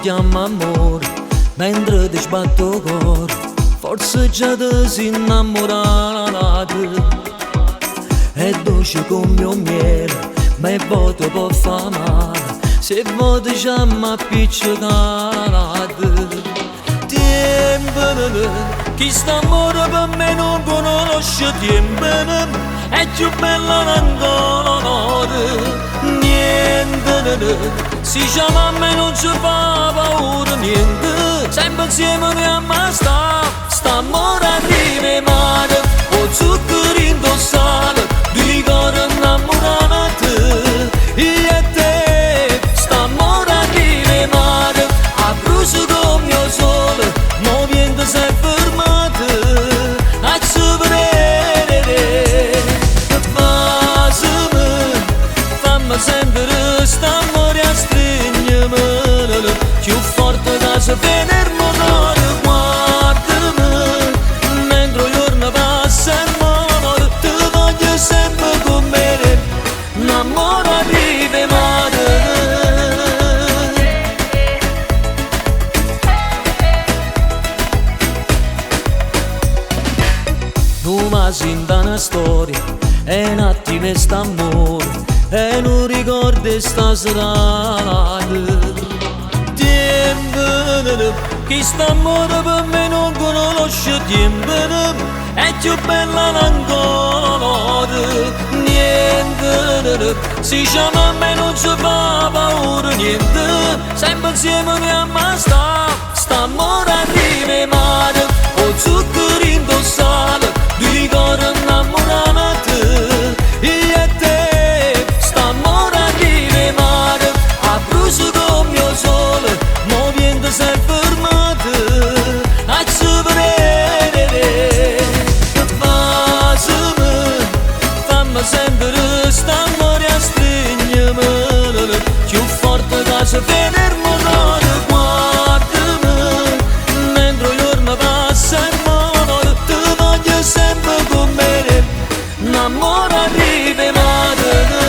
chiama amore, mentre ti sbatto cuore, forse già ti sei innamorato. È dolce come un miele, ma è voto può fa male, se voto già mi appiccicato. Tiempene, chi sta amore per me non conosce, tiempene, è più bella d'onore. Niente, si chiama a me non ci fa paura, niente, sempre insieme noi ammazza, sta amore arriva male, o zucchero indossale, due cuori innamorati, io e te, sta amore arriva male, a brucio come il sole, non viene si è fermato, a superare, che fammi sentire sta amore a stringermi, più forte da se venire motore, guardami, mentre il giorno passa e muore, ti voglio sempre con me, l'amore arriva male. Tu mi sento una storia, è un attimo e sta amore, e non ricordi sta serata. Tiempene, chi sta amore per me non conosce, tiempene, è più bella d'onore. Niente, si chiama a me non ci fa paura, niente, sempre insieme noi ammazza, sta amore arriva male, o zucchero indossale, due cuori innamorati, io e te, sta amore arriva male, a brucio come il sole, non viene si è fermato, a superare, che fammi sentire sta amore a stringermi, più forte da se venire motore, guardami, mentre il giorno passa e muore, ti voglio sempre con me, l'amore arriva male.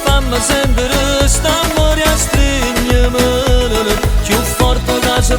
Fammi sentire sta amore a stringermi, più forte da se